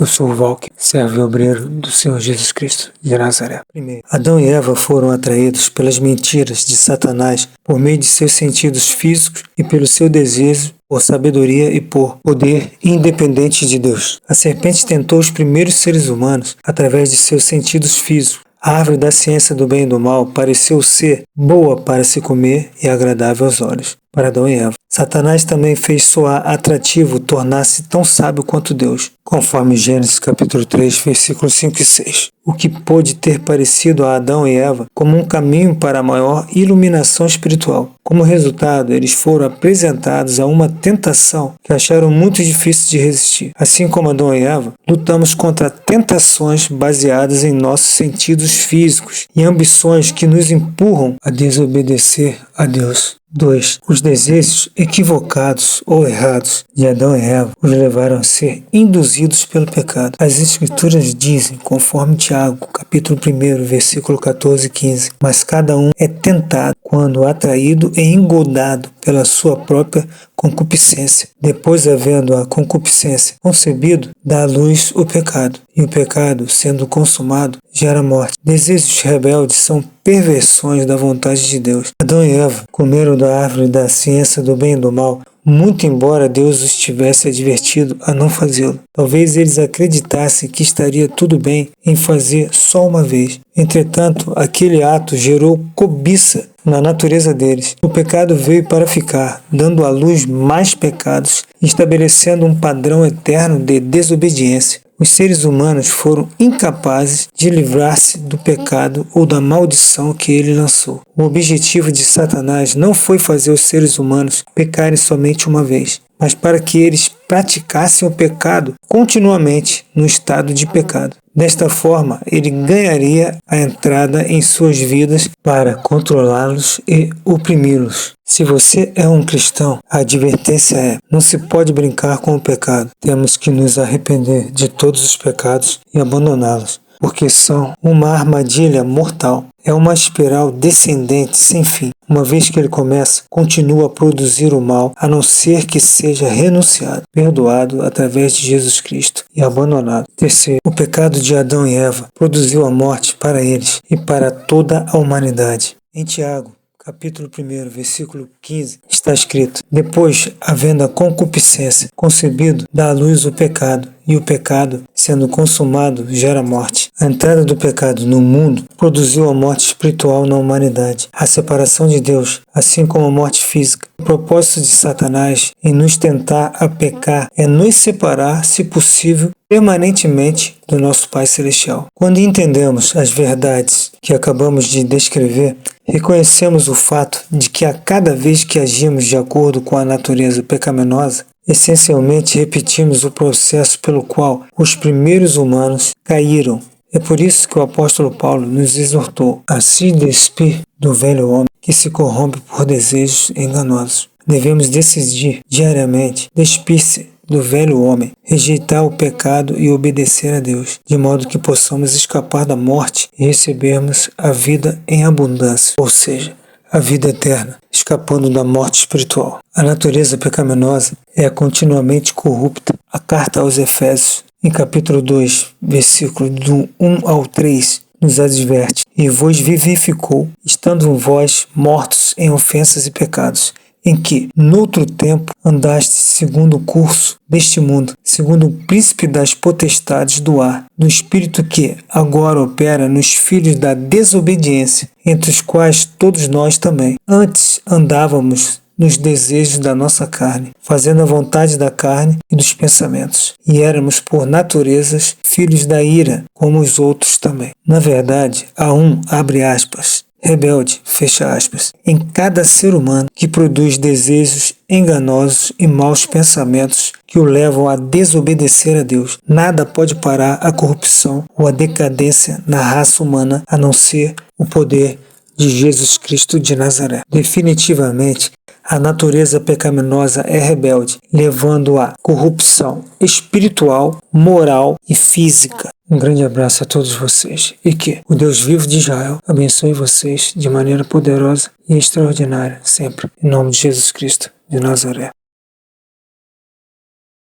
sou o Valque, servo e obreiro do Senhor Jesus Cristo de Nazaré. Primeiro, Adão e Eva foram atraídos pelas mentiras de Satanás por meio de seus sentidos físicos e pelo seu desejo por sabedoria e por poder independente de Deus. A serpente tentou os primeiros seres humanos através de seus sentidos físicos. A árvore da ciência do bem e do mal pareceu ser boa para se comer e agradável aos olhos para Adão e Eva. Satanás também fez soar atrativo tornar-se tão sábio quanto Deus, conforme Gênesis capítulo 3, versículos 5 e 6. O que pôde ter parecido a Adão e Eva como um caminho para a maior iluminação espiritual. Como resultado, eles foram apresentados a uma tentação que acharam muito difícil de resistir. Assim como Adão e Eva, lutamos contra tentações baseadas em nossos sentidos físicos e ambições que nos empurram a desobedecer a Deus. 2. Os desejos equivocados ou errados de Adão e Eva os levaram a ser induzidos pelo pecado. As Escrituras dizem, conforme Tiago, capítulo 1, versículo 14 e 15, mas cada um é tentado quando atraído e engodado pela sua própria concupiscência. Depois, havendo a concupiscência concebido, dá à luz o pecado. E o pecado, sendo consumado, gera morte. Desejos rebeldes são perversões da vontade de Deus. Adão e Eva comeram da árvore da ciência do bem e do mal, muito embora Deus os tivesse advertido a não fazê-lo. Talvez eles acreditassem que estaria tudo bem em fazer só uma vez. Entretanto, aquele ato gerou cobiça na natureza deles. O pecado veio para ficar, dando à luz mais pecados, estabelecendo um padrão eterno de desobediência. Os seres humanos foram incapazes de livrar-se do pecado ou da maldição que ele lançou. O objetivo de Satanás não foi fazer os seres humanos pecarem somente uma vez, mas para que eles praticassem o pecado continuamente no estado de pecado. Desta forma, ele ganharia a entrada em suas vidas para controlá-los e oprimi-los. Se você é um cristão, a advertência é: não se pode brincar com o pecado. Temos que nos arrepender de todos os pecados e abandoná-los, porque são uma armadilha mortal. É uma espiral descendente sem fim. Uma vez que ele começa, continua a produzir o mal, a não ser que seja renunciado, perdoado através de Jesus Cristo e abandonado. Terceiro, o pecado de Adão e Eva produziu a morte para eles e para toda a humanidade. Em Tiago, capítulo 1, versículo 15, está escrito: depois, havendo a concupiscência concebido, dá à luz o pecado, e o pecado, sendo consumado, gera morte. A entrada do pecado no mundo produziu a morte espiritual na humanidade, a separação de Deus, assim como a morte física. O propósito de Satanás em nos tentar a pecar é nos separar, se possível, permanentemente do nosso Pai Celestial. Quando entendemos as verdades que acabamos de descrever, reconhecemos o fato de que a cada vez que agimos de acordo com a natureza pecaminosa, essencialmente repetimos o processo pelo qual os primeiros humanos caíram. É por isso que o apóstolo Paulo nos exortou a se despir do velho homem que se corrompe por desejos enganosos. Devemos decidir diariamente despir-se do velho homem, rejeitar o pecado e obedecer a Deus, de modo que possamos escapar da morte e recebermos a vida em abundância, ou seja, a vida eterna, escapando da morte espiritual. A natureza pecaminosa é continuamente corrupta. A carta aos Efésios, em capítulo 2, versículo do 1 ao 3, nos adverte: e vos vivificou, estando vós mortos em ofensas e pecados, em que, noutro tempo, andaste segundo o curso deste mundo, segundo o príncipe das potestades do ar, do espírito que agora opera nos filhos da desobediência, entre os quais todos nós também antes andávamos nos desejos da nossa carne, fazendo a vontade da carne e dos pensamentos, e éramos por naturezas filhos da ira, como os outros também. Na verdade, há um, abre aspas, rebelde, fecha aspas, em cada ser humano que produz desejos enganosos e maus pensamentos que o levam a desobedecer a Deus. Nada pode parar a corrupção ou a decadência na raça humana a não ser o poder de Jesus Cristo de Nazaré. Definitivamente, a natureza pecaminosa é rebelde, levando à corrupção espiritual, moral e física. Um grande abraço a todos vocês e que o Deus vivo de Israel abençoe vocês de maneira poderosa e extraordinária sempre. Em nome de Jesus Cristo de Nazaré.